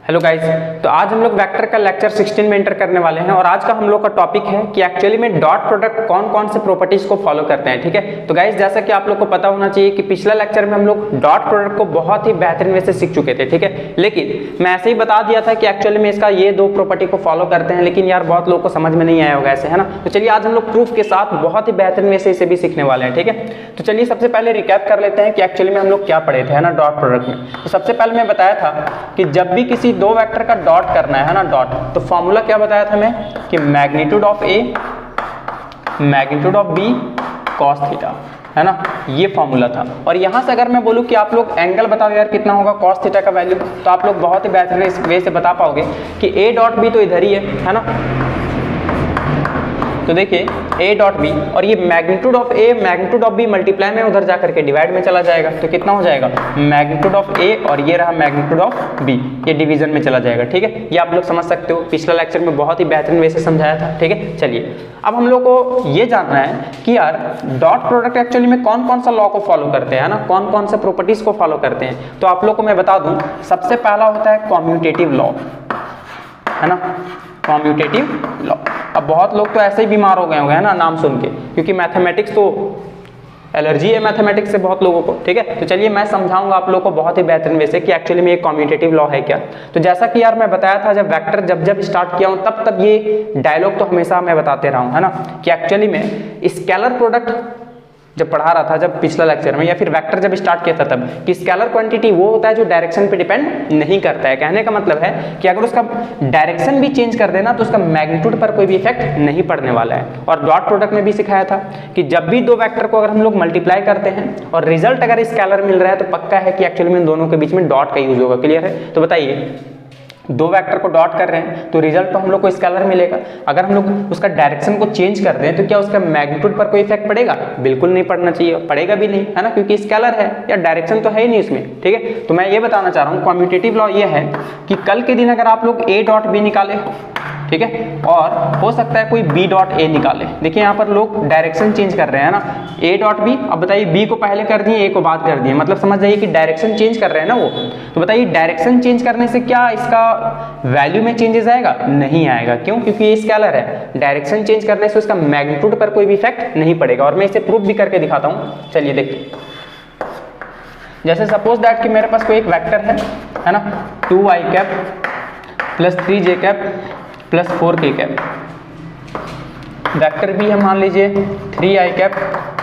Hello guys, तो आज हम लोग वेक्टर का लेक्चर 16 में एंटर करने वाले हैं और आज का हम लोग का टॉपिक है कि एक्चुअली में डॉट प्रोडक्ट कौन कौन से प्रॉपर्टीज को फॉलो करते हैं। ठीक है, तो गाइस जैसा कि आप लोग को पता होना चाहिए कि पिछला लेक्चर में हम लोग डॉट प्रोडक्ट को बहुत ही बेहतरीन वे से सीख चुके थे। ठीक है, लेकिन मैं ऐसे ही बता दिया था कि एक्चुअली में इसका ये दो प्रॉपर्टी को फॉलो करते हैं, लेकिन यार बहुत लोगों को समझ में नहीं आया होगा ऐसे, है ना। तो चलिए आज हम लोग प्रूफ के साथ बहुत ही बेहतरीन वे से इसे भी सीखने वाले हैं। ठीक है, तो चलिए सबसे पहले रिकैप कर लेते हैं कि एक्चुअली में हम लोग क्या पढ़े थे, है ना, डॉट प्रोडक्ट में। तो सबसे पहले मैं बताया था कि जब भी किसी दो वेक्टर का डॉट करना है ना, डॉट, तो फॉर्मूला क्या बताया था मैं कि magnitude of A magnitude of B cos theta, है ना, ये फॉर्मूला था। और यहां से अगर मैं बोलूं कि आप लोग एंगल बताओ यार कितना होगा कॉस थीटा का वैल्यू, तो आप लोग बहुत ही बेहतरीन वे से बता पाओगे कि ए डॉट बी तो इधर ही है ना। तो देखिए ए डॉट बी और ये magnitude of A magnitude of B multiply में उधर जाकर के डिवाइड में चला जाएगा, तो कितना हो जाएगा मैग्नीट्यूड ऑफ ए और ये रहा मैग्नीट्यूड ऑफ बी, ये डिवीजन में चला जाएगा। ठीक है, ये आप लोग समझ सकते हो, पिछला लेक्चर में बहुत ही बेहतरीन वे से समझाया था। ठीक है, चलिए अब हम लोग को ये जानना है कि यार डॉट प्रोडक्ट एक्चुअली में कौन कौन सा लॉ को फॉलो करते हैं ना, कौन कौन से प्रॉपर्टीज को फॉलो करते हैं। तो आप लोग को मैं बता दूं, सबसे पहला होता है कॉम्यूटेटिव लॉ, है ना, कॉम्यूटेटिव लॉ। अब बहुत लोग तो ऐसे ही बीमार हो गए होंगे, है ना, नाम सुन के, क्योंकि मैथमेटिक्स तो एलर्जी है मैथमेटिक्स से बहुत लोगों को। ठीक है, तो चलिए मैं समझाऊंगा आप लोगों को बहुत ही बेहतरीन वे से कि एक्चुअली में ये कॉम्यूटेटिव लॉ है क्या। तो जैसा कि यार मैं बताया था, जब वेक्टर जब स्टार्ट किया हूं तब ये डायलॉग तो हमेशा मैं बताते रहा हूं, है ना, कि एक्चुअली में स्केलर प्रोडक्ट जब पढ़ा रहा था, जब पिछला लेक्चर में, या फिर वेक्टर जब स्टार्ट किया था तब, कि स्केलर क्वांटिटी वो होता है जो डायरेक्शन पे डिपेंड नहीं करता है। कहने का मतलब है कि अगर उसका डायरेक्शन भी चेंज कर देना तो उसका मैग्नीट्यूड पर कोई भी इफेक्ट नहीं पड़ने वाला है। और डॉट प्रोडक्ट में भी सिखाया था कि जब भी दो वेक्टर को अगर हम लोग मल्टीप्लाई करते हैं और रिजल्ट अगर स्केलर मिल रहा है तो पक्का है कि एक्चुअली में इन दोनों के बीच में डॉट का यूज होगा। क्लियर है? तो बताइए, दो वेक्टर को डॉट कर रहे हैं तो रिजल्ट तो हम लोग को स्केलर मिलेगा। अगर हम लोग उसका डायरेक्शन को चेंज कर दें तो क्या उसका मैग्नीट्यूड पर कोई इफेक्ट पड़ेगा? बिल्कुल नहीं पड़ना चाहिए, पड़ेगा भी नहीं, है ना, क्योंकि स्केलर है या डायरेक्शन तो है ही नहीं उसमें। ठीक है, तो मैं ये बताना चाह रहा हूँ कॉम्यूटेटिव लॉ ये है कि कल के दिन अगर आप लोग ए डॉट बी निकाले, ठीक है, और हो सकता है कोई बी डॉट ए निकाले। देखिए यहाँ पर लोग डायरेक्शन चेंज कर रहे हैं ना, ए डॉट बी, अब बताइए बी को पहले कर दिए, ए को बाद कर दिए, मतलब समझ जाइए कि डायरेक्शन चेंज कर रहे हैं ना वो। तो बताइए डायरेक्शन चेंज करने से क्या इसका वैल्यू में चेंजेस आएगा? नहीं आएगा। क्यों? क्योंकि ये स्केलर है। डायरेक्शन चेंज करने से उसका मैग्नीट्यूड पर कोई भी इफेक्ट नहीं पड़ेगा। और मैं इसे प्रूफ भी करके दिखाता हूँ, चलिए देखिए। जैसे सपोज दैट कि मेरे पास कोई एक वेक्टर है ना, 2i cap plus 3j cap plus 4k cap. Vector भी हम मान लीजिए 3i cap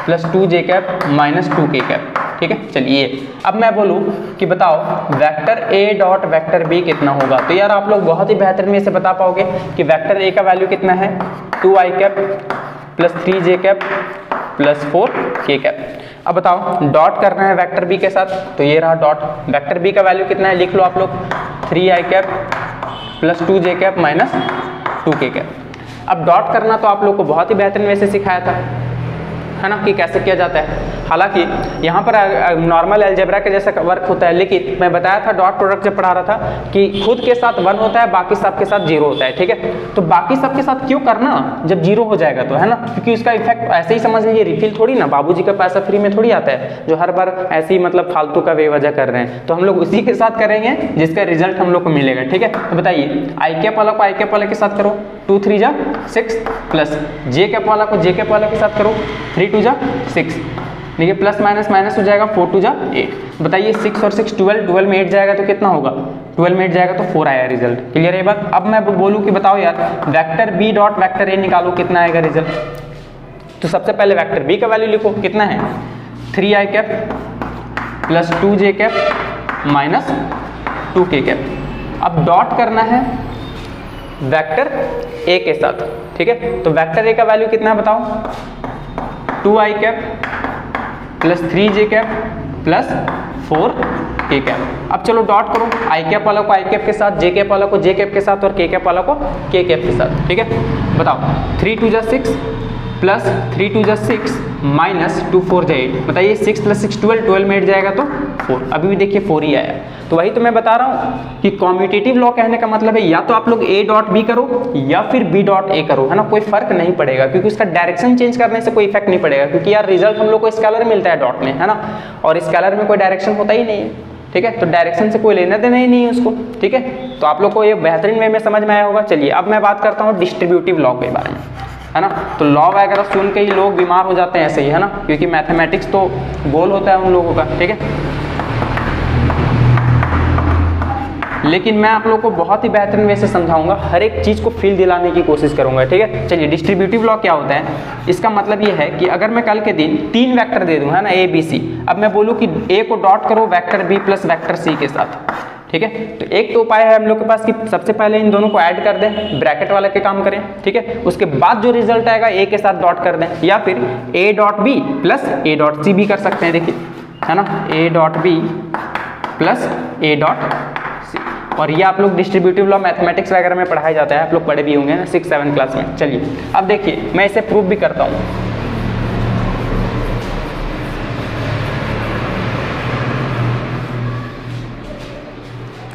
plus 2j cap minus 2k cap. ठीक है, चलिए अब मैं बोलूं कि बताओ vector a dot vector b कितना होगा। तो यार आप लोग बहुत ही बेहतरीन में से बता पाओगे कि वेक्टर a का वैल्यू कितना है, 2i cap plus 3j cap plus 4k cap. अब बताओ डॉट करना है वेक्टर b के साथ, तो ये रहा डॉट। वेक्टर b का वैल्यू कितना है, लिख लो आप लोग, 3i cap plus 2j cap minus 2k cap. अब डॉट करना तो आप लोग को बहुत ही बेहतरीन वे से सिखाया था, है ना, कि कैसे किया जाता है। हालांकि यहाँ पर नॉर्मल अलजेब्रा के जैसा वर्क होता है, लेकिन मैं बताया था डॉट प्रोडक्ट जब पढ़ा रहा था कि खुद के साथ 1 होता है, बाकी सब के साथ 0 होता है। ठीक है, तो बाकी सब के साथ क्यों करना जब 0 हो जाएगा तो, है ना, क्योंकि उसका इफेक्ट ऐसे ही समझ लीजिए, रिफिल थोड़ी ना, बाबूजी का पैसा फ्री में थोड़ी आता है जो हर बार ऐसे ही मतलब फालतू का बेवजह कर रहे हैं। तो हम लोग उसी के साथ करेंगे जिसका रिजल्ट हम लोग को मिलेगा। ठीक है, तो बताइए आई कैप वाला को आई कैप वाले के साथ करो, 2 3 जा 6 प्लस जे कैप वाला को जे कैप वाले के साथ करो, 3 2 जा 6। देखिए प्लस माइनस माइनस हो जाएगा, 4 2 जा 8। बताइए 6 और 6 12, 12 में 8 जाएगा तो कितना होगा, 12 में 8 जाएगा तो 4 आया रिजल्ट। क्लियर है बात? अब मैं बोलूँ कि बताओ यार vector B dot vector A निकालो, कितना आएगा रिजल्ट। तो सबसे पहले वेक्टर बी का वैल्यू लिखो, कितना है, 3i cap plus 2j cap minus 2k cap. अब डॉट करना है वेक्टर ए के साथ। ठीक है, तो वेक्टर ए का वैल्यू कितना है बताओ, 2i cap plus 3j cap plus 4k cap. अब चलो डॉट करो, आई कैप वाला को आई कैप के साथ, जे कैप वाला को जे कैप के साथ और के कैप वाला को के कैप के साथ। ठीक है, बताओ 3 2 जा 6 प्लस 3 2 जा 6 माइनस 2 4 जा 8। बताइए 6 प्लस 6 12, 12 में 8 जाएगा तो 4। अभी भी देखिए 4 ही आया। तो वही तो मैं बता रहा हूँ कि कॉम्यूटेटिव लॉ कहने का मतलब है या तो आप लोग a डॉट b करो या फिर b डॉट a करो, है ना, कोई फर्क नहीं पड़ेगा, क्योंकि उसका डायरेक्शन चेंज करने से कोई इफेक्ट नहीं पड़ेगा, क्योंकि यार रिजल्ट हम लोग को स्केलर मिलता है डॉट में, है ना, और स्केलर में कोई डायरेक्शन होता ही नहीं है। ठीक है, तो डायरेक्शन से कोई लेना देना ही नहीं है उसको। ठीक है, तो आप लोग को ये बेहतरीन वे में समझ में आया होगा। चलिए अब मैं बात करता हूँ डिस्ट्रीब्यूटिव लॉ के बारे में, है ना। तो लॉ वगैरह सुन के ही लोग बीमार हो जाते हैं ऐसे ही, है ना, क्योंकि मैथमेटिक्स तो गोल होता है उन लोगों का, ठीक है। लेकिन मैं आप लोगों को बहुत ही बेहतरीन वे से समझाऊंगा, हर एक चीज़ को फील दिलाने की कोशिश करूंगा, ठीक है। चलिए डिस्ट्रीब्यूटिव लॉ क्या होता है, इसका मतलब ये है कि अगर मैं कल के दिन 3 वेक्टर दे दूं, है ना, ए बी सी, अब मैं बोलूँ कि ए को डॉट करो vector B plus vector C के साथ, ठीक है। तो एक तो उपाय है हम लोग के पास कि सबसे पहले इन दोनों को ऐड कर दें, ब्रैकेट वाले के काम करें, ठीक है। उसके बाद जो रिजल्ट आएगा ए के साथ डॉट कर दें, या फिर A dot B plus A dot C भी कर सकते हैं, देखिए, है ना, A dot B plus A dot C. और ये आप लोग डिस्ट्रीब्यूटिव लॉ मैथमेटिक्स वगैरह में पढ़ाया जाता है, आप लोग पढ़े भी होंगे ना 6-7 क्लास में। चलिए अब देखिए मैं इसे प्रूव भी करता हूँ।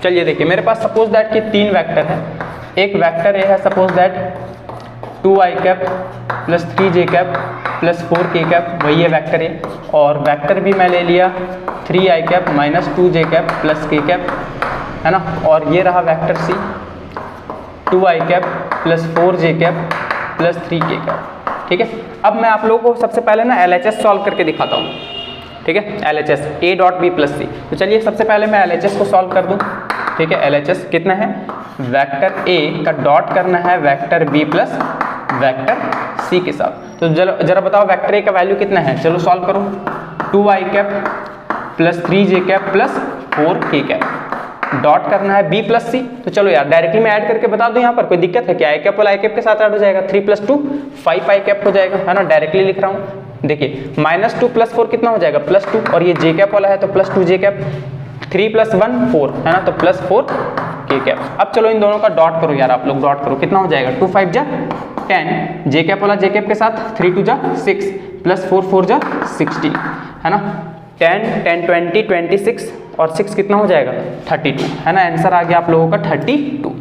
चलिए देखिए मेरे पास सपोज दैट कि 3 वेक्टर है। एक वेक्टर ए है suppose that 2i cap plus 3j cap plus 4k cap, वही है वेक्टर ए। और वेक्टर भी मैं ले लिया 3i cap minus 2j cap plus k cap, है ना। और ये रहा vector C 2i cap plus 4j cap plus 3k cap, ठीक है। अब मैं आप लोगों को सबसे पहले ना LHS सॉल्व करके दिखाता हूँ, ठीक है। LHS A dot B plus C. तो चलिए सबसे पहले मैं LHS को सॉल्व कर दूँ, ठीक है। LHS कितना है, वेक्टर ए का डॉट करना है vector B plus vector C के साथ। तो जरा बताओ वेक्टर ए का वैल्यू कितना है, चलो सॉल्व करो। 2i cap plus 3j cap plus 4k cap, dot करना है बी प्लस सी। तो चलो यार डायरेक्टली मैं ऐड करके बता दूं, यहाँ पर कोई दिक्कत है क्या, आई कैप वाला आई कैप के साथ ऐड हो जाएगा, 3 + 2 5i कैप हो जाएगा, है ना। डायरेक्टली लिख रहा हूँ, देखिए -2 + 4 कितना हो जाएगा +2, और ये j कैप वाला है तो प्लस 2j कैप, 3 + 1 4, है ना, तो प्लस 4k कैप। अब चलो इन दोनों का डॉट करो यार, आप लोग डॉट करो, कितना हो जाएगा 2 × 5 = 10, j कैप वाला j कैप के साथ 3 × 2 = 6 प्लस 4 × 4 = 16, है ना। 10 10 20 26 और 6 कितना हो जाएगा 32, है ना। आंसर आ गया आप लोगों का 32।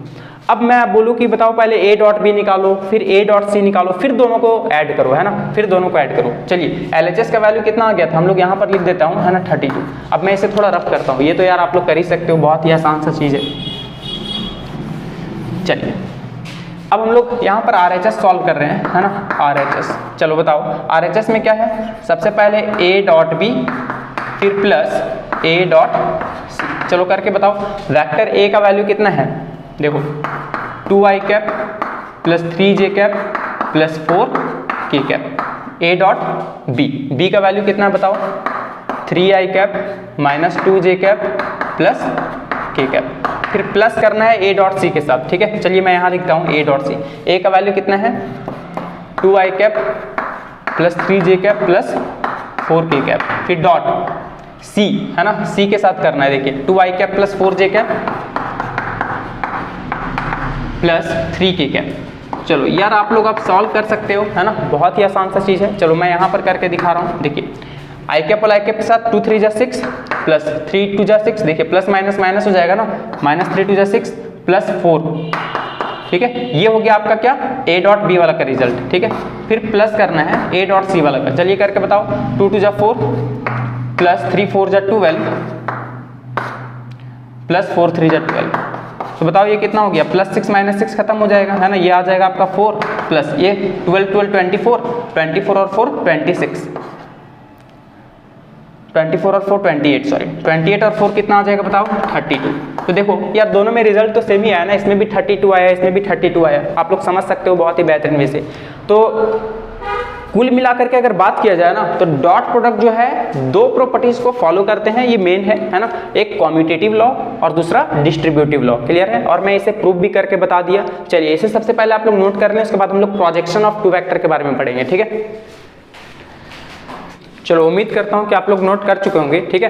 अब मैं बोलूँ कि बताओ पहले a डॉट बी निकालो, फिर a डॉट सी निकालो, फिर दोनों को ऐड करो, है ना, फिर दोनों को ऐड करो। चलिए LHS का वैल्यू कितना आ गया था, हम लोग यहाँ पर लिख देता हूँ, है ना, 32। अब मैं इसे थोड़ा रफ करता हूँ, ये तो यार आप लोग कर ही सकते हो, बहुत ही आसान सा चीज़ है। चलिए अब हम लोग यहाँ पर RHS सॉल्व कर रहे हैं, है ना, RHS। चलो बताओ RHS में क्या है, सबसे पहले a डॉट बी फिर प्लस a डॉट सी। चलो करके बताओ वेक्टर a का वैल्यू कितना है, देखो 2i cap plus 3j cap plus 4k cap, a dot b का वैल्यू कितना है बताओ, 3i cap minus 2j cap plus k cap, फिर प्लस करना है a डॉट सी के साथ, ठीक है। चलिए मैं यहाँ लिखता हूँ a डॉट सी, a का वैल्यू कितना है 2i cap plus 3j cap plus 4k cap, फिर डॉट c, है ना, c के साथ करना है, देखिए 2i cap plus 4j cap plus 3k cap. चलो यार आप लोग आप सॉल्व कर सकते हो, है ना, बहुत ही आसान सा चीज़ है। चलो मैं यहाँ पर करके दिखा रहा हूँ, देखिए i कैप और i कैप के साथ 2 × 3 = 6 प्लस 3 × 2 = 6, देखिए प्लस माइनस माइनस हो जाएगा ना, -3 × 2 = 6 प्लस 4, ठीक है। ये हो गया आपका क्या a डॉट बी वाला का रिजल्ट, ठीक है। फिर प्लस करना है a डॉट सी वाला का, चलिए करके बताओ 2 × 2 = 4 प्लस 3 × 4 = 12 प्लस 4 × 3 = 12। तो बताओ ये कितना हो गया, +6 - 6 खत्म हो जाएगा, है ना, ये आ जाएगा आपका 4 प्लस ये 12 12 24 24 और 4 26, 24 और 4 28, सॉरी 28 और 4 कितना आ जाएगा बताओ 32। तो देखो यार दोनों में रिजल्ट तो सेम ही आया ना, इसमें भी 32 आया, इसमें भी 32 आया, आप लोग समझ सकते हो बहुत ही बेहतरीन वे से। तो कुल मिलाकर के अगर बात किया जाए ना, तो डॉट प्रोडक्ट जो है 2 प्रॉपर्टीज को फॉलो करते हैं, ये मेन है ना, एक कॉम्यूटेटिव लॉ और दूसरा डिस्ट्रीब्यूटिव लॉ, क्लियर है। और मैं इसे प्रूफ भी करके बता दिया। चलिए इसे सबसे पहले आप लोग नोट कर लें, उसके बाद हम लोग प्रोजेक्शन ऑफ 2 वेक्टर के बारे में पढ़ेंगे, ठीक है। चलो उम्मीद करता हूं कि आप लोग नोट कर चुके होंगे, ठीक है।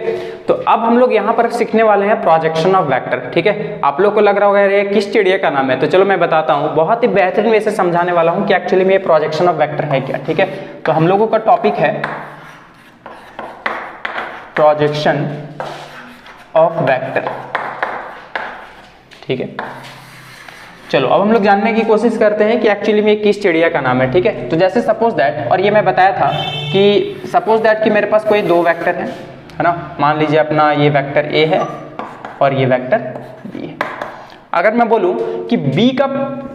तो अब हम लोग यहाँ पर सीखने वाले हैं प्रोजेक्शन ऑफ वेक्टर, ठीक है। आप लोग को लग रहा होगा ये किस चिड़िया का नाम है, तो चलो मैं बताता हूँ, बहुत ही बेहतरीन वे से समझाने वाला हूँ कि एक्चुअली में ये प्रोजेक्शन ऑफ वेक्टर है क्या, ठीक है। तो हम लोगों का टॉपिक है प्रोजेक्शन ऑफ वेक्टर, ठीक है। चलो अब हम लोग जानने की कोशिश करते हैं कि एक्चुअली में किस चिड़िया का नाम है, ठीक है। तो जैसे सपोज दैट, और ये मैं बताया था कि सपोज दैट कि मेरे पास कोई 2 वेक्टर है ना, मान लीजिए अपना ये वेक्टर ए है और ये वेक्टर बी है। अगर मैं बोलूं कि B का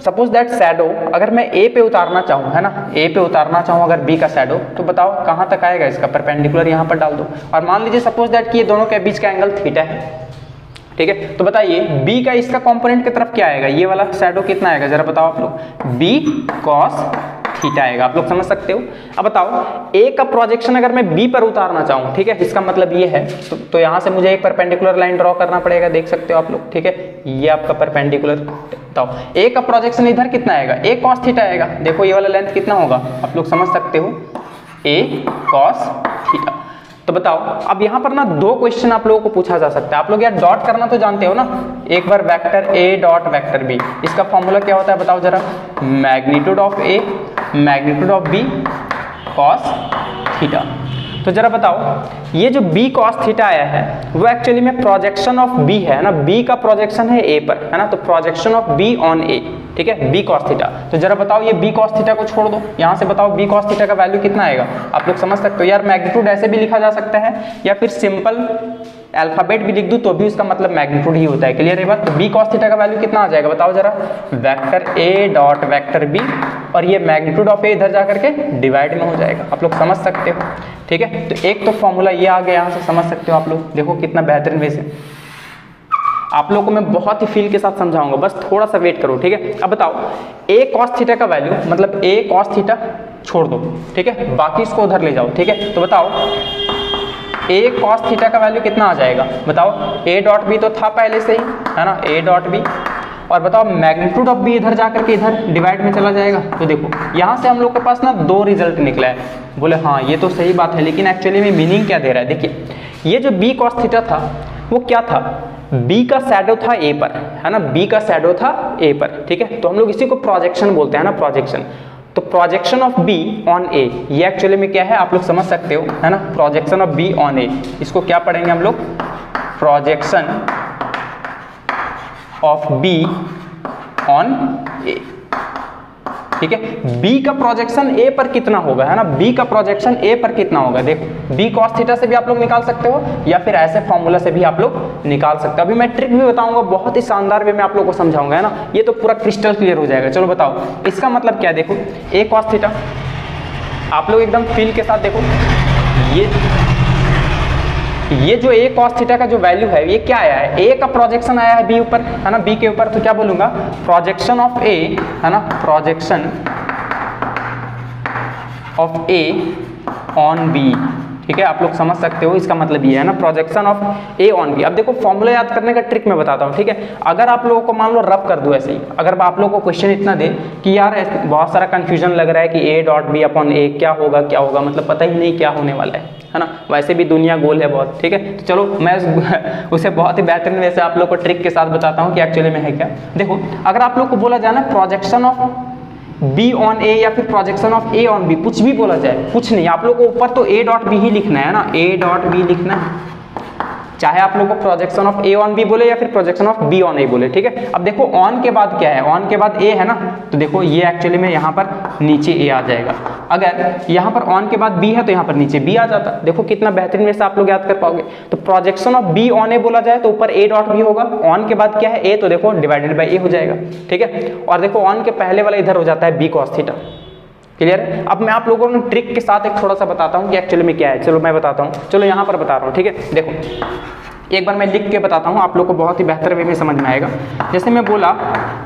सपोज दैट शैडो अगर मैं A पे उतारना चाहूँ, है ना, A पे उतारना चाहूँ अगर B का शैडो, तो बताओ कहाँ तक आएगा इसका, परपेंडिकुलर यहाँ पर डाल दो। और मान लीजिए सपोज दैट कि ये दोनों के बीच का एंगल थीटा है, ठीक है, तो बताइए B का इसका कंपोनेंट की तरफ क्या आएगा, ये वाला शैडो कितना आएगा जरा बताओ आप लोग, B cos थीटा आएगा। आप लोग समझ सकते हो। अब बताओ A का प्रोजेक्शन अगर मैं B पर उतारना चाहूँ, ठीक है, इसका मतलब ये है तो यहाँ से मुझे एक परपेंडिकुलर लाइन ड्रॉ करना पड़ेगा, देख सकते हो आप लोग, ठीक है, ये आपका परपेंडिकुलर। बताओ A का प्रोजेक्शन इधर कितना आएगा, A cos थीटा आएगा। देखो ये वाला लेंथ कितना होगा, आप लोग समझ सकते हो, A cos थीटा। तो बताओ अब यहाँ पर ना दो क्वेश्चन आप लोगों को पूछा जा सकता है। आप लोग यार डॉट करना तो जानते हो ना, एक बार vector A dot vector B, इसका फॉर्मूला क्या होता है बताओ जरा, magnitude of A magnitude of B cos theta. तो जरा बताओ ये जो B cos थीटा आया है वो एक्चुअली में प्रोजेक्शन ऑफ B है ना, B का प्रोजेक्शन है A पर, है ना, तो projection of B on A, ठीक है, B cos थीटा। तो जरा बताओ ये B cos थीटा को छोड़ दो, यहाँ से बताओ B cos थीटा का वैल्यू कितना आएगा। आप लोग समझ सकते हो यार, मैग्नीट्यूड ऐसे भी लिखा जा सकता है या फिर सिंपल अल्फाबेट भी लिख दूं तो भी उसका मतलब मैग्नीट्यूड ही होता है। क्लियर है बात। तो B cos थीटा का वैल्यू कितना आ जाएगा बताओ जरा, vector A dot vector B, और ये मैग्नीट्यूड ऑफ A इधर जाकर के डिवाइड में हो जाएगा। आप लोग समझ सकते हो, ठीक है। तो एक तो फॉर्मूला ये आ गया, यहाँ से समझ सकते हो आप लोग, देखो कितना बेहतरीन वे से आप लोगों को मैं बहुत ही फील के साथ समझाऊंगा, बस थोड़ा सा वेट करो, ठीक है। अब बताओ A cos थीटा का वैल्यू मतलब A cos थीटा छोड़ दो, ठीक है, बाकी इसको उधर ले जाओ, ठीक है। तो बताओ A cos थीटा का वैल्यू कितना आ जाएगा बताओ, A डॉट B तो था पहले से ही, है ना, A डॉट B, और बताओ मैग्नीट्यूड ऑफ B इधर जाकर के इधर डिवाइड में चला जाएगा। तो देखो यहाँ से हम लोग के पास ना दो रिजल्ट निकला है। बोले हाँ ये तो सही बात है, लेकिन एक्चुअली में मीनिंग क्या दे रहा है। देखिए ये जो B cos थीटा था वो क्या था, B का शैडो था A पर, है ना, B का शैडो था A पर, ठीक है। तो हम लोग इसी को प्रोजेक्शन बोलते हैं ना, प्रोजेक्शन। तो projection of B on A ये एक्चुअली में क्या है आप लोग समझ सकते हो, है ना, projection of B on A, इसको क्या पढ़ेंगे हम लोग, projection of B on A, ठीक है। B का प्रोजेक्शन A पर कितना होगा, है ना, B का प्रोजेक्शन A पर कितना होगा। देखो B cos थीटा से भी आप लोग निकाल सकते हो या फिर ऐसे फॉर्मूला से भी आप लोग निकाल सकते हो। अभी मैं ट्रिक भी बताऊंगा, बहुत ही शानदार वे में आप लोग को समझाऊंगा, है ना, ये तो पूरा क्रिस्टल क्लियर हो जाएगा। चलो बताओ इसका मतलब क्या है। देखो A cos थीटा, आप लोग एकदम फील के साथ देखो, ये जो A cos थीटा का जो वैल्यू है ये क्या आया है, A का प्रोजेक्शन आया है B ऊपर, है ना, B के ऊपर। तो क्या बोलूंगा, प्रोजेक्शन ऑफ A, है ना, projection of A on B, ठीक है। आप लोग समझ सकते हो, इसका मतलब ये है ना, projection of A on B। अब देखो फॉर्मूला याद करने का ट्रिक मैं बताता हूँ, ठीक है। अगर आप लोगों को मान लो रफ कर दूँ ऐसे ही, अगर आप लोगों को क्वेश्चन इतना दे कि यार बहुत सारा कंफ्यूजन लग रहा है कि A dot B upon A क्या होगा, मतलब पता ही नहीं क्या होने वाला है ना, वैसे भी दुनिया गोल है बहुत, ठीक है। तो चलो मैं उसे बहुत ही बेहतरीन वैसे आप लोग को ट्रिक के साथ बताता हूँ कि एक्चुअली में है क्या। देखो अगर आप लोग को बोला जाए ना projection of B on A या फिर projection of A on B, कुछ भी बोला जाए, कुछ नहीं, आप लोग को ऊपर तो A डॉट B ही लिखना है ना, A डॉट B लिखना है, चाहे आप लोग को projection of A on B बोले या फिर projection of B on A बोले, ठीक है। अब देखो ऑन के बाद क्या है, ऑन के बाद A है ना, तो देखो ये एक्चुअली में यहाँ पर नीचे A आ जाएगा। अगर यहाँ पर ऑन के बाद B है तो यहाँ पर नीचे B आ जाता। देखो कितना बेहतरीन वैसे आप लोग याद कर पाओगे। तो projection of B on A बोला जाए तो ऊपर A डॉट B होगा, ऑन के बाद क्या है A, तो देखो डिवाइडेड बाई A हो जाएगा, ठीक है। और देखो ऑन के पहले वाला इधर हो जाता है B cos थीटा। क्लियर है। अब मैं आप लोगों को ट्रिक के साथ एक थोड़ा सा बताता हूँ कि एक्चुअली में क्या है। चलो मैं बताता हूँ, चलो यहाँ पर बता रहा हूँ, ठीक है। देखो एक बार मैं लिख के बताता हूँ, आप लोग को बहुत ही बेहतर वे में समझ में आएगा। जैसे मैं बोला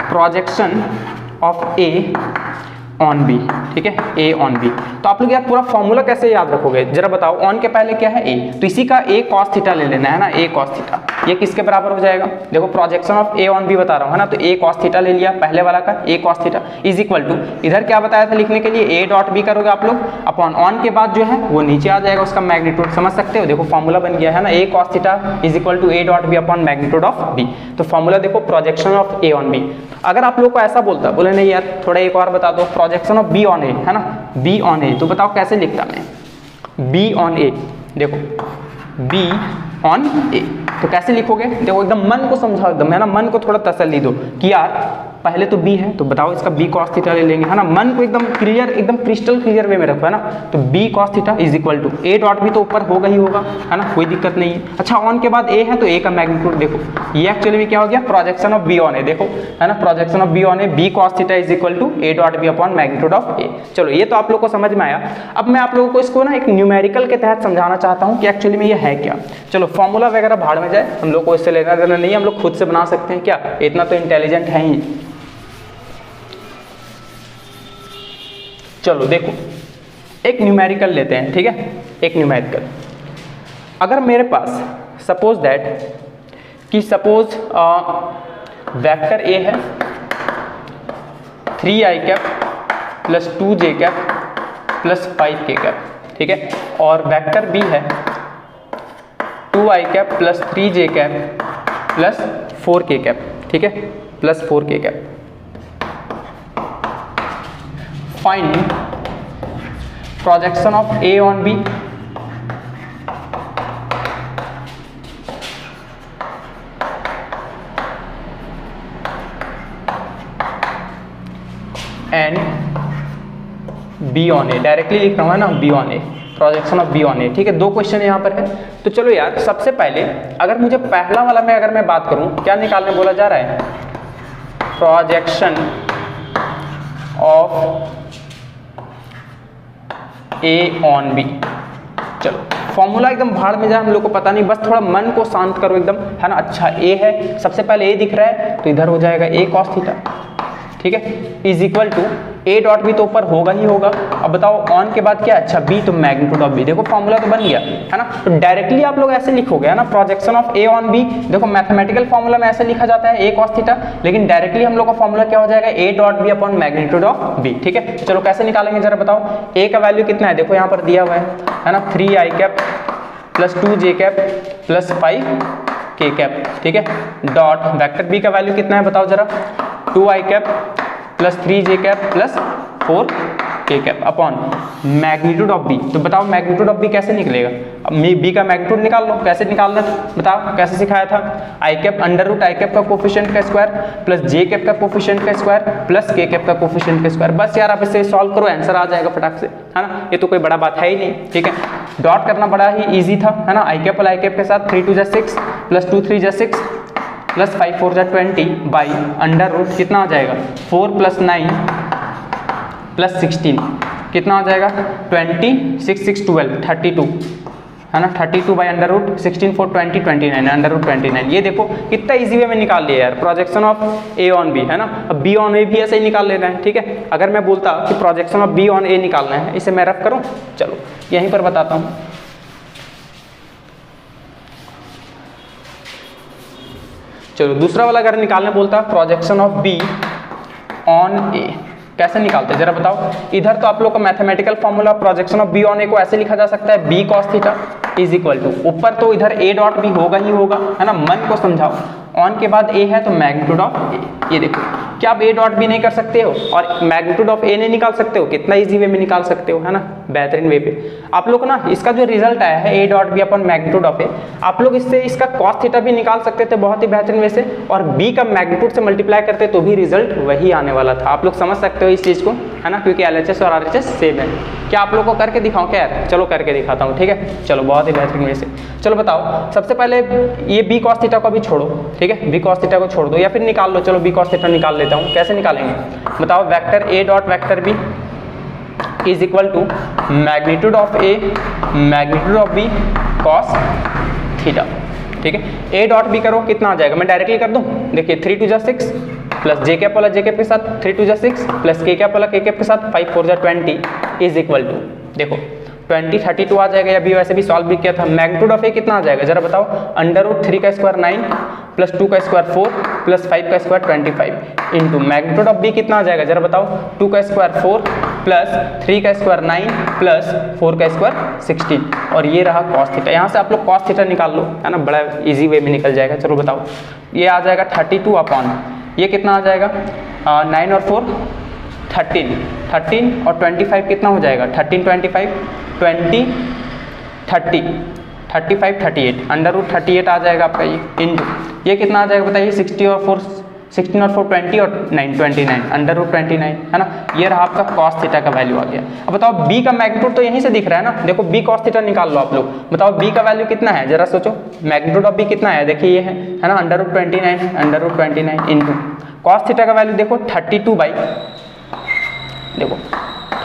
projection of A on B, ठीक है, A ऑन B, तो आप लोग यार पूरा फॉर्मूला कैसे याद रखोगे जरा बताओ। ऑन के पहले क्या है A, तो इसी का A cos थीटा ले लेना है ना, A cos थीटा, ये किसके बराबर हो जाएगा। देखो projection of A on B बता रहा हूँ, है ना, तो A cos थीटा ले लिया पहले वाला का, A cos theta is equal to, इधर क्या बताया था लिखने के लिए, A डॉट B करोगे आप लोग अपॉन ऑन के बाद जो है वो नीचे आ जाएगा उसका मैग्नीट्यूड, समझ सकते हो। देखो फॉर्मूला बन गया है ना, A cos theta is equal to A dot B upon magnitude of B। तो फॉर्मूला देखो projection of A on B। अगर आप लोग को ऐसा बोलता बोले नहीं यार थोड़ा एक और बता दो, projection of B on A, है ना, B ऑन A, तो बताओ कैसे लिखता मैं, B ऑन A, देखो B ऑन A, तो कैसे लिखोगे। देखो एकदम मन को समझाओ, एकदम है ना, मन को थोड़ा तसल्ली दो कि यार पहले तो b है, तो बताओ इसका b cos थीटा ले लेंगे, है ना। मन को एकदम क्लियर, एकदम क्रिस्टल क्लियर वे में रखो, है ना। तो b cos theta is equal to a dot B तो ऊपर होगा ही होगा, है ना, कोई दिक्कत नहीं है। अच्छा ऑन के बाद a है तो a का मैग्नीट्यूड देखो, ये एक्चुअली में क्या हो गया, projection of b on a, देखो है ना, projection of b on a, b cos theta is equal to a dot b upon magnitude of a। चलो ये तो आप लोग को समझ में आया। अब मैं आप लोगों को इसको ना एक न्यूमेरिकल के तहत समझाना चाहता हूँ कि एक्चुअली में ये है क्या। चलो फॉर्मूला वगैरह भाड़ में जाए, हम लोग को इससे लेना देना नहीं है, हम लोग खुद से बना सकते हैं क्या, इतना तो इंटेलिजेंट है ही। चलो देखो एक न्यूमेरिकल लेते हैं, ठीक है, एक न्यूमेरिकल। अगर मेरे पास सपोज दैट कि सपोज वेक्टर ए है 3i cap plus 2j cap plus 5k cap, ठीक है, और वेक्टर बी है 2i cap plus 3j cap plus 4k cap, ठीक है, plus 4k cap. Find projection of a on b and b on a, directly लिख रहा हूँ ना, b on a, projection of b on a, ठीक है। दो क्वेश्चन यहाँ पर है। तो चलो यार सबसे पहले अगर मुझे पहला वाला में अगर मैं बात करूँ, क्या निकालने बोला जा रहा है, projection of a on b। चलो फॉर्मूला एकदम भाड़ में जाए, हम लोग को पता नहीं, बस थोड़ा मन को शांत करो एकदम, है ना। अच्छा a है, सबसे पहले a दिख रहा है तो इधर हो जाएगा a cos थीटा, ठीक है, is equal to a dot B तो ऊपर होगा ही होगा। अब बताओ ऑन के बाद क्या, अच्छा b तो मैग्नीट्यूड ऑफ b, देखो फॉर्मूला तो बन गया, है ना। तो डायरेक्टली आप लोग ऐसे लिखोगे, है ना, projection of a on b। देखो मैथमेटिकल फॉर्मूला में ऐसे लिखा जाता है a cos थीटा, लेकिन डायरेक्टली हम लोग का फॉर्मूला क्या हो जाएगा, a dot b upon magnitude of b, ठीक है। चलो कैसे निकालेंगे जरा बताओ। a का वैल्यू कितना है, देखो यहाँ पर दिया हुआ है ना, 3i cap plus 2j cap plus 5k cap, ठीक है, डॉट वेक्टर b का वैल्यू कितना है बताओ जरा, 2i cap plus 3j cap plus 4k cap upon magnitude of b। तो बताओ मैग्नीट्यूड ऑफ b कैसे निकलेगा, अब b का मैग्नीट्यूड निकाल लो, कैसे निकालना बताओ, कैसे सिखाया था, i cap under root i cap का कोफिशिएंट का स्क्वायर प्लस j कैप का कोफिशिएंट का स्क्वायर प्लस k कैप का कोफिशिएंट का स्क्वायर। बस यार आप इसे सॉल्व करो, आंसर आ जाएगा फटाक से, है ना, ये तो कोई बड़ा बात है ही नहीं, ठीक है। डॉट करना बड़ा ही ईजी था, है ना, i कैप और i कैप के साथ 3 2 6 plus 2 3 6 plus 5 4 20 by under root कितना आ जाएगा, 4 प्लस 9 प्लस 16 कितना आ जाएगा, 20 6 6 12 32, है ना, 32 by under root 16 4 20 29 under root 29। ये देखो कितना इजी वे में निकाल लिया यार, projection of a on b, है ना। अब b ऑन a भी ऐसे ही निकाल लेना है, ठीक है। अगर मैं बोलता कि projection of b on a निकालना है, इसे मैं रफ करूँ, चलो यहीं पर बताता हूँ। चलो दूसरा वाला अगर निकालने बोलता है projection of b on a, कैसे निकालते हैं जरा बताओ। इधर तो आप लोग का mathematical formula projection of b on a को ऐसे लिखा जा सकता है, b cos theta is equal to, ऊपर तो इधर a डॉट भी होगा ही होगा, है ना, मन को समझाओ। ऑन के बाद a है तो मैग्नीट्यूड ऑफ a, ये देखो क्या आप a डॉट भी नहीं कर सकते हो और मैग्नीट्यूड ऑफ a नहीं निकाल सकते हो, कितना इजी वे में निकाल सकते हो, है ना, बेहतरीन वे पे। आप लोग ना इसका जो रिजल्ट आया है a dot B upon magnitude of a, आप लोग इससे इसका cos थीटा भी निकाल सकते थे बहुत ही बेहतरीन वे से, और b का मैग्नीट्यूड से मल्टीप्लाई करते तो भी रिजल्ट वही आने वाला था। आप लोग समझ सकते हो इस चीज़ को, है ना, क्योंकि LHS और RHS सेम है। क्या आप लोग को करके दिखाऊं क्या यार, चलो करके दिखाता हूँ, ठीक है। चलो बहुत ही बेहतरीन वे से, चलो बताओ सबसे पहले ये b cos थीटा को भी छोड़ो, ठीक है, b cos थीटा को छोड़ दो या फिर निकाल लो, चलो b cos थीटा निकाल लेता हूँ। कैसे निकालेंगे बताओ, vector a dot vector b is equal to magnitude of a magnitude of b cos theta, ठीक है। a डॉट b करो कितना आ जाएगा, मैं डायरेक्टली कर दूँ, देखिए 3 2 6 प्लस j कैप वाला j कैप के साथ 3 2 6 प्लस k कैप वाला k कैप के साथ 5 4 20 इज इक्वल टू, देखो 20 32 आ जाएगा, या भी वैसे भी सॉल्व भी किया था। मैग्नीट्यूड ऑफ ए कितना आ जाएगा जरा बताओ, अंडर रूट 3 का स्क्वायर 9 प्लस 2 का स्क्वायर 4 प्लस 5 का square 25 into magnitude of B कितना आ जाएगा जरा बताओ, 2 का स्क्वायर 4 प्लस 3 का स्क्वायर 9 प्लस 4 का स्क्वायर 16, और ये रहा cos थीटा। यहाँ से आप लोग cos थीटा निकाल लो, है ना, बड़ा इजी वे में निकल जाएगा। चलो बताओ, ये आ जाएगा 32 अपॉन ये कितना आ जाएगा 9 और 4 13 और 25 कितना हो जाएगा 13 25 20 30 35 38 अंडर रूट 38 आ जाएगा आपका ये, इंटू ये कितना आ जाएगा बताइए 60 और 4 16 और 4 20 और 9 29 अंडर रूट 29 है ना। ये रहा आपका कॉस थीटा का वैल्यू आ गया। अब बताओ बी का मैग्नीट्यूड तो यहीं से दिख रहा है ना, देखो बी कॉस थीटा निकाल लो आप लोग, बताओ बी का वैल्यू कितना है, जरा सोचो। मैग्नीट्यूड ऑफ बी कितना है, देखिए ये है ना, अंडर रूट 29 है, under root 29 into cos theta का वैल्यू देखो 32 बाई, देखो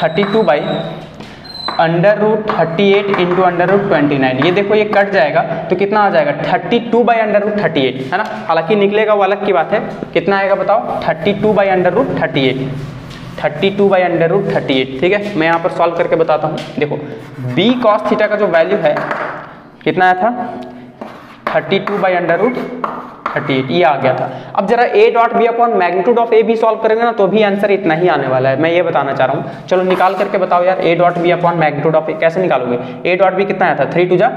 32 by under root 38 into under root 29, ये देखो ये कट जाएगा तो कितना आ जाएगा 32 बाई अंडर रूट 38 है ना। हालांकि निकलेगा वो अलग की बात है, कितना आएगा बताओ 32 by under root 38, 32 by under root 38। ठीक है, मैं यहाँ पर सॉल्व करके बताता हूँ। देखो बी कॉस थीटा का जो वैल्यू है कितना आया था 32 बाई अंडर रूट 38, ये आ गया था। अब जरा A dot B upon magnitude of A भी सॉल्व करेंगे ना तो भी आंसर इतना ही आने वाला है, मैं ये बताना चाह रहा हूँ। चलो निकाल करके बताओ यार, A dot B upon magnitude of A कैसे निकालोगे। ए डॉट बी कितना आया था 3 2 जा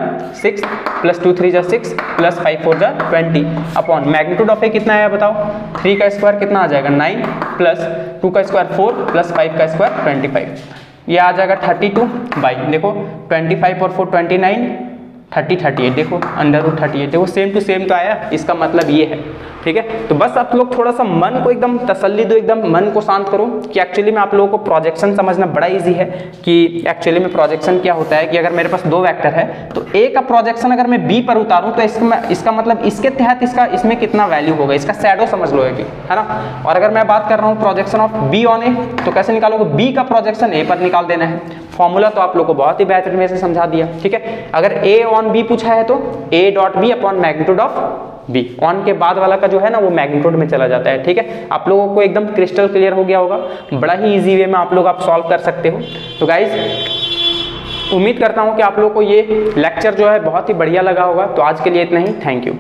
6 प्लस 2 3 जा 6 प्लस 5 4 जा 20 अपॉन मैग्नीट्यूड ऑफ ए कितना आया बताओ, 3 का स्क्वायर कितना आ जाएगा 9 प्लस 2 का स्क्वायर 4 प्लस 5 का स्क्वायर 25, ये आ जाएगा 32 बाई देखो 25 और 4 29 30 38, देखो अंडर रूट 38, देखो सेम टू सेम तो आया, इसका मतलब ये है। ठीक है, तो बस आप लोग थोड़ा सा मन को एकदम तसल्ली दो, एकदम मन को शांत करो कि एक्चुअली में आप लोगों को प्रोजेक्शन समझना बड़ा इजी है कि एक्चुअली में प्रोजेक्शन क्या होता है कि अगर मेरे पास दो वेक्टर है तो ए का प्रोजेक्शन अगर मैं बी पर उतारूं तो इसका मतलब इसके तहत इसमें कितना वैल्यू होगा, इसका शैडो समझ लो है ना। और अगर मैं बात कर रहा हूँ प्रोजेक्शन ऑफ बी ऑन ए तो कैसे निकालोगे, बी का प्रोजेक्शन ए पर निकाल देना है। फॉर्मूला तो आप लोग को बहुत ही बेहतरीन में से समझा दिया। ठीक है, अगर ए ऑन बी पूछा है तो A dot B upon magnitude of B, on के बाद वाला का जो है ना वो मैग्नीट्यूड में चला जाता है। ठीक है, आप लोगों को एकदम क्रिस्टल क्लियर हो गया होगा, बड़ा ही इजी वे में आप लोग सॉल्व कर सकते हो। तो गाइज उम्मीद करता हूँ कि आप लोगों को ये लेक्चर जो है बहुत ही बढ़िया लगा होगा। तो आज के लिए इतना ही, थैंक यू।